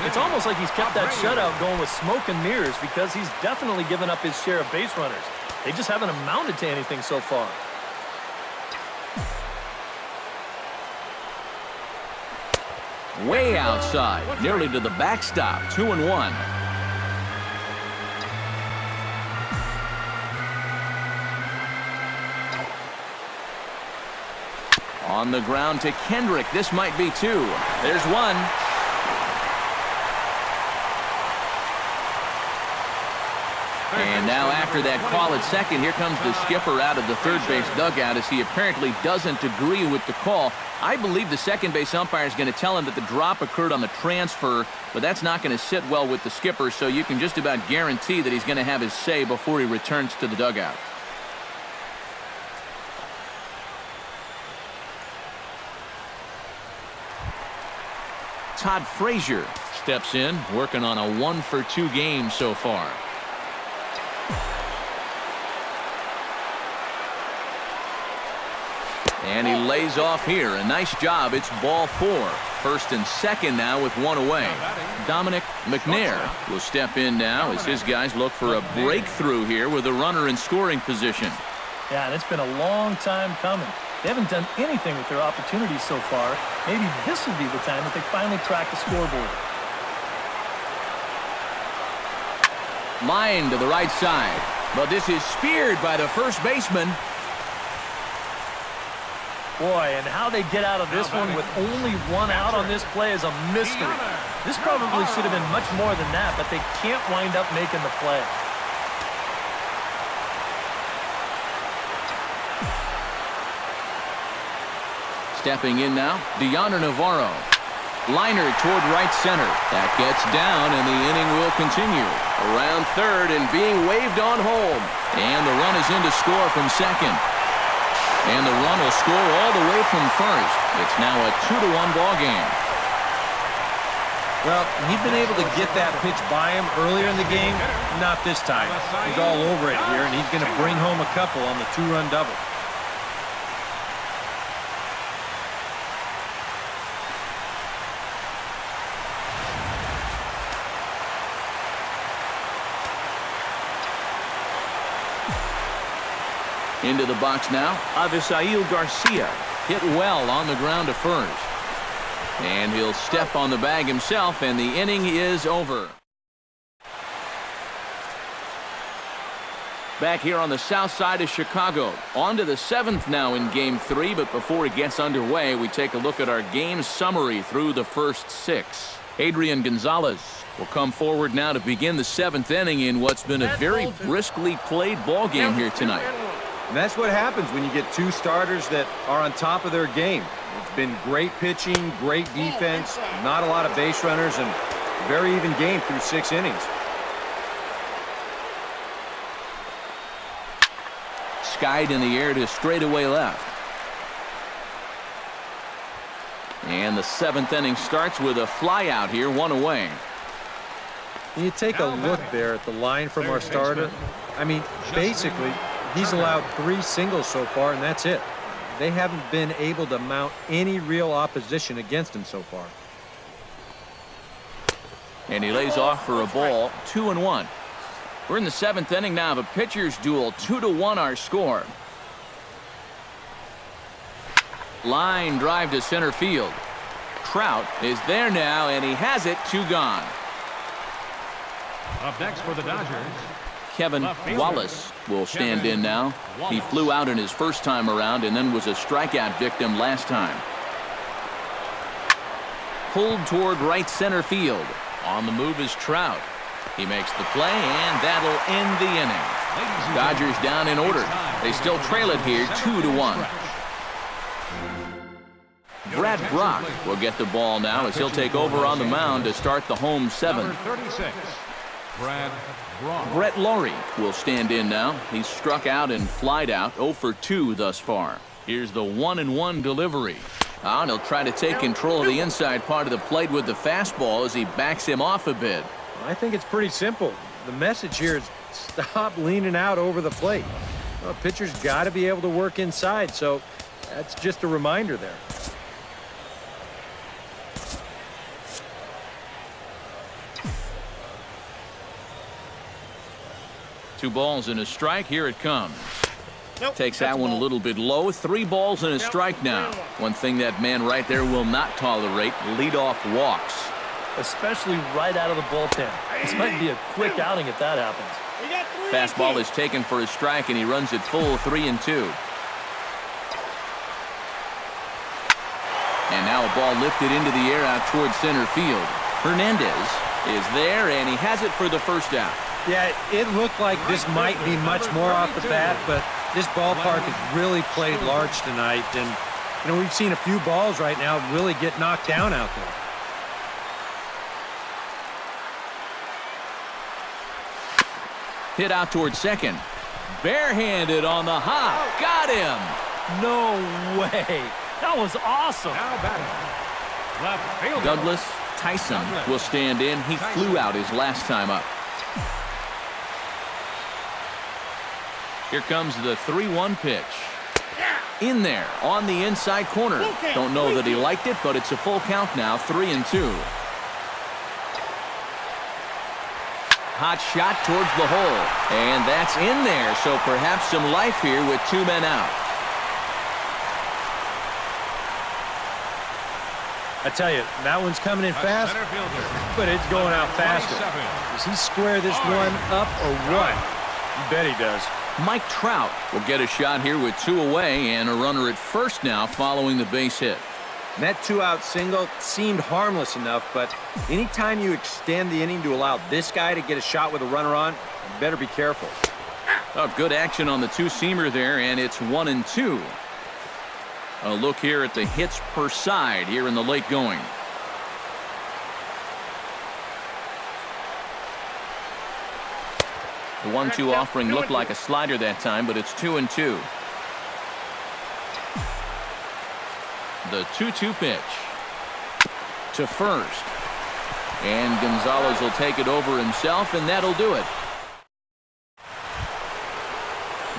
It's almost like he's kept that shutout going with smoke and mirrors because he's definitely given up his share of base runners. They just haven't amounted to anything so far. Way outside, nearly to the backstop, 2-1. On the ground to Kendrick. This might be two. There's one. And now after that call at second, here comes the skipper out of the third base dugout as he apparently doesn't agree with the call. I believe the second base umpire is going to tell him that the drop occurred on the transfer, but that's not going to sit well with the skipper, so you can just about guarantee that he's going to have his say before he returns to the dugout. Todd Frazier steps in, working on a 1-for-2 game so far. And he lays off here. A nice job. It's ball 4. First and second now with one away. Dominic McNair will step in now as his guys look for a breakthrough here with a runner in scoring position. Yeah, and it's been a long time coming. They haven't done anything with their opportunities so far. Maybe this will be the time that they finally crack the scoreboard. Line to the right side. But this is speared by the first baseman. Boy, and how they get out of this one with only one out on this play is a mystery. This probably should have been much more than that, but they can't wind up making the play. Stepping in now, Deoner Navarro. Liner toward right center. That gets down, and the inning will continue. Around third and being waved on home. And the run is in to score from second. And the run will score all the way from first. It's now a 2-1 ball game. Well, he'd been able to get that pitch by him earlier in the game. Not this time. He's all over it here, and he's going to bring home a couple on the 2-run double. Into the box now, Avisail Garcia hit well on the ground to first. And he'll step on the bag himself, and the inning is over. Back here on the south side of Chicago. On to the 7th now in Game 3, but before it gets underway, we take a look at our game summary through the first 6. Adrian Gonzalez will come forward now to begin the 7th inning in what's been a very briskly played ball game here tonight. And that's what happens when you get two starters that are on top of their game. It's been great pitching, great defense, not a lot of base runners, and very even game through 6 innings. Skied in the air to straightaway left. And the 7th inning starts with a fly out here, 1 away. When you take a look there at the line from our starter, I mean, basically, he's allowed 3 singles so far, and that's it. They haven't been able to mount any real opposition against him so far. And he lays off for a ball, 2-1. We're in the 7th inning now of a pitcher's duel, 2-1 our score. Line drive to center field. Trout is there now, and he has it, 2 gone. Up next for the Dodgers, Kevin Wallace will stand in now. He flew out in his first time around and then was a strikeout victim last time. Pulled toward right center field. On the move is Trout. He makes the play, and that'll end the inning. Dodgers down in order. They still trail it here, 2-1. Brad Brock will get the ball now as he'll take over on the mound to start the home 7th. 36, Brad Brock. Brett Laurie will stand in now. He's struck out and flied out, 0 for 2 thus far. Here's the 1-1 delivery. And he'll try to take control of the inside part of the plate with the fastball as he backs him off a bit. I think it's pretty simple. The message here is stop leaning out over the plate. Well, pitcher's got to be able to work inside, so that's just a reminder there. 2 balls and a strike. Here it comes. Nope, Takes that one a little bit low. 3 balls and a strike now. One thing that man right there will not tolerate, leadoff walks. Especially right out of the bullpen. This might be a quick outing if that happens. Fastball is taken for a strike, and he runs it full 3-2. And now a ball lifted into the air out towards center field. Hernandez is there, and he has it for the first out. Yeah, it looked like this might be much more off the bat, but this ballpark has really played large tonight. And, you know, we've seen a few balls right now really get knocked down out there. Hit out towards second. Barehanded on the hop. Got him. No way. That was awesome. Now batting. Left fielder. Douglas Tyson will stand in. He flew out his last time up. Here comes the 3-1 pitch. In there on the inside corner. Don't know that he liked it, but it's a full count now. 3-2. Hot shot towards the hole. And that's in there, so perhaps some life here with 2 men out. I tell you, that one's coming in fast, Center fielder. but it's going out faster. 27. Does he square this one up or what? You bet he does. Mike Trout will get a shot here with 2 away and a runner at first now following the base hit. And that 2-out single seemed harmless enough, but anytime you extend the inning to allow this guy to get a shot with a runner on, you better be careful. Oh, good action on the 2-seamer there, and it's 1-2. A look here at the hits per side here in the late going. The 1-2 offering looked like a slider that time, but it's 2-2. The 2-2 pitch to first. And Gonzalez will take it over himself, and that'll do it.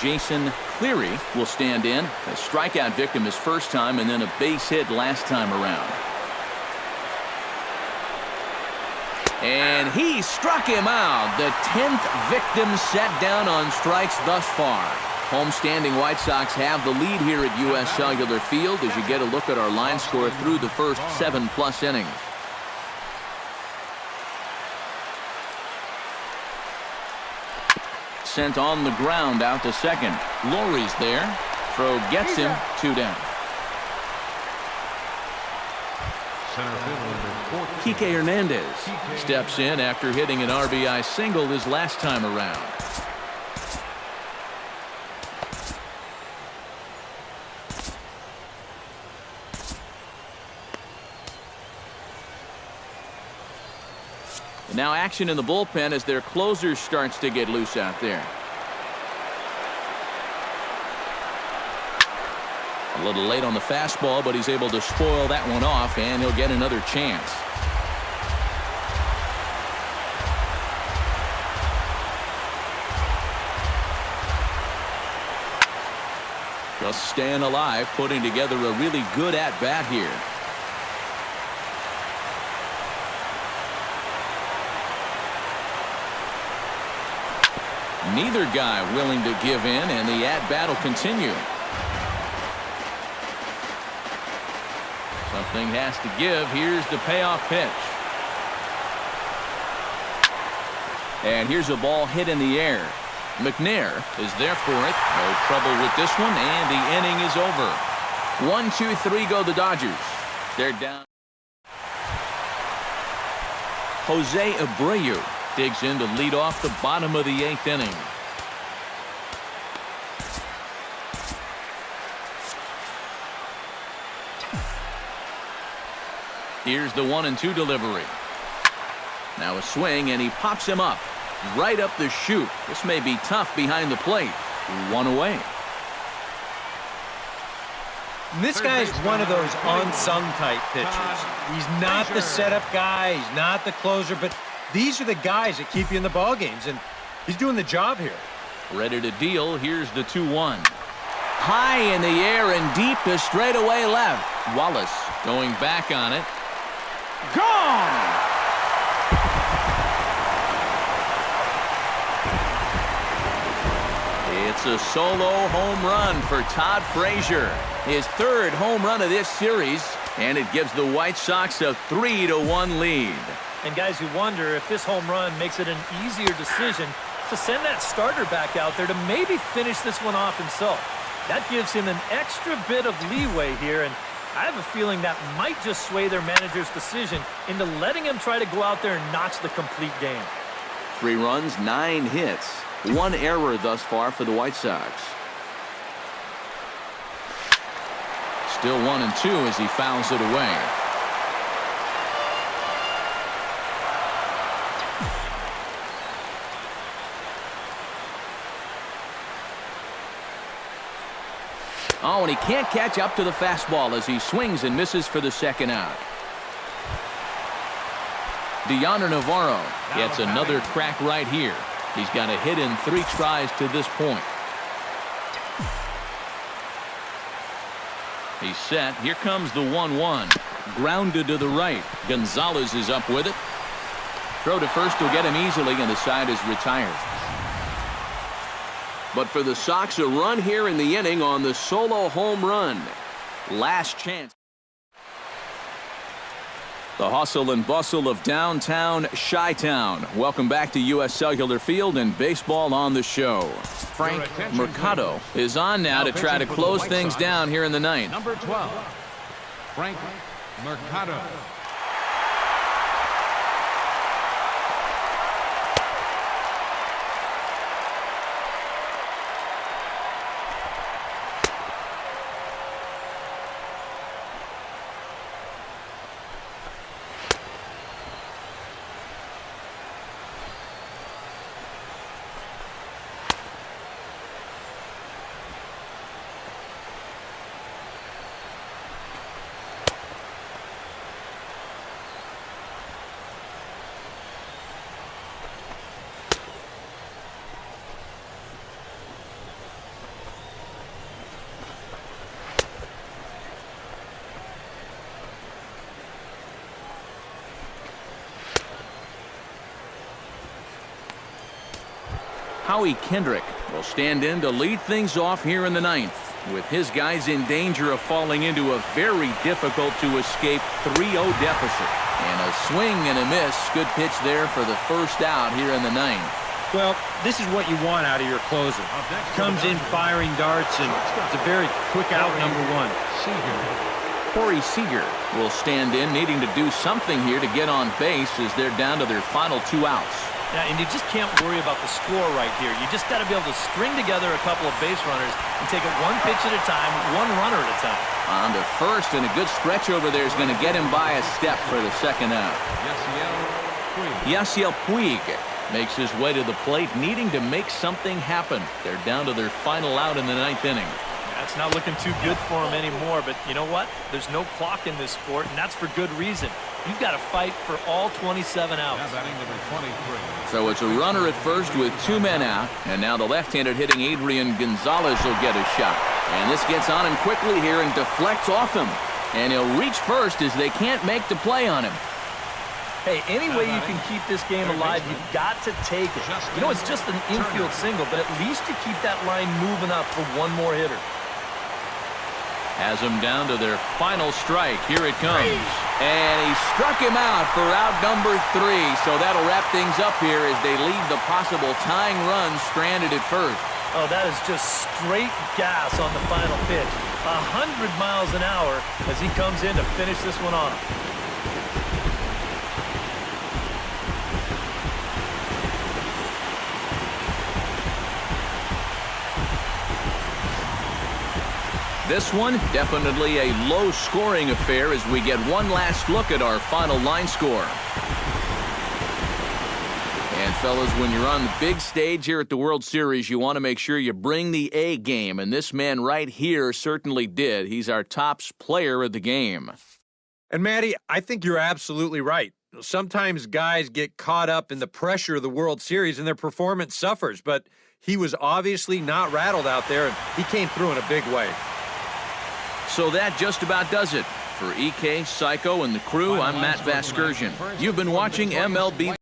Jason Cleary will stand in. A strikeout victim his first time, and then a base hit last time around. And he struck him out. The 10th victim set down on strikes thus far. Homestanding White Sox have the lead here at U.S. Cellular Field as you get a look at our line score through the first 7+ innings. Sent on the ground out to second. Lowry's there. Throw gets him. 2 down. Center fielder number 14. Kike Hernandez steps in after hitting an RBI single his last time around. And now action in the bullpen as their closer starts to get loose out there. A little late on the fastball, but he's able to spoil that one off, and he'll get another chance. Just staying alive, putting together a really good at-bat here. Neither guy willing to give in, and the at-bat will continue. Something has to give. Here's the payoff pitch. And here's a ball hit in the air. McNair is there for it. No trouble with this one, and the inning is over. 1, 2, 3 go the Dodgers. They're down. Jose Abreu digs in to lead off the bottom of the 8th inning. Here's the 1-2 delivery. Now a swing, and he pops him up right up the chute. This may be tough behind the plate. 1 away. This guy's one of those unsung type pitchers. He's not the setup guy. He's not the closer, but these are the guys that keep you in the ball games, and he's doing the job here. Ready to deal. Here's the 2-1. High in the air and deep to straightaway left. Wallace going back on it. Gone! It's a solo home run for Todd Frazier. His third home run of this series, and it gives the White Sox a 3-1 lead. And guys, you wonder if this home run makes it an easier decision to send that starter back out there to maybe finish this one off himself. That gives him an extra bit of leeway here, and I have a feeling that might just sway their manager's decision into letting him try to go out there and notch the complete game. 3 runs, 9 hits, 1 error thus far for the White Sox. Still 1-2 as he fouls it away. Oh, and he can't catch up to the fastball as he swings and misses for the second out. Deoner Navarro gets another crack right here. He's got a hit in 3 tries to this point. He's set. Here comes the 1-1. Grounded to the right. Gonzalez is up with it. Throw to first will get him easily, and the side is retired. But for the Sox, a run here in the inning on the solo home run. Last chance. The hustle and bustle of downtown Chi-Town. Welcome back to U.S. Cellular Field and baseball on the show. Frank Mercado is on now to try to close things down here in the ninth. Number 12, Frank Mercado. Howie Kendrick will stand in to lead things off here in the ninth, with his guys in danger of falling into a very difficult to escape 3-0 deficit. And a swing and a miss. Good pitch there for the first out here in the ninth. Well, this is what you want out of your closer. Comes in firing darts, and it's a very quick out, number 1. Corey Seager will stand in, needing to do something here to get on base as they're down to their final 2 outs. Yeah, and you just can't worry about the score right here. You just got to be able to string together a couple of base runners and take it 1 pitch at a time, 1 runner at a time. On to first, and a good stretch over there is going to get him by a step for the second out. Yasiel Puig makes his way to the plate, needing to make something happen. They're down to their final out in the 9th inning. That's not looking too good for him anymore, but you know what? There's no clock in this sport, and that's for good reason. You've got to fight for all 27 outs. So it's a runner at first with 2 men out, and now the left-handed hitting Adrian Gonzalez will get a shot. And this gets on him quickly here and deflects off him. And he'll reach first as they can't make the play on him. Hey, any way you can keep this game alive, you've got to take it. You know, it's just an infield single, but at least you keep that line moving up for 1 more hitter. Has them down to their final strike. Here it comes. And he struck him out for out number 3. So that'll wrap things up here as they leave the possible tying run stranded at first. Oh, that is just straight gas on the final pitch. 100 miles an hour as he comes in to finish this one off. This one, definitely a low-scoring affair as we get one last look at our final line score. And, fellas, when you're on the big stage here at the World Series, you want to make sure you bring the A game, and this man right here certainly did. He's our top player of the game. And, Matty, I think you're absolutely right. Sometimes guys get caught up in the pressure of the World Series and their performance suffers, but he was obviously not rattled out there, and he came through in a big way. So that just about does it. For EK, Psycho, and the crew, I'm Matt Vasgersian. You've been watching MLB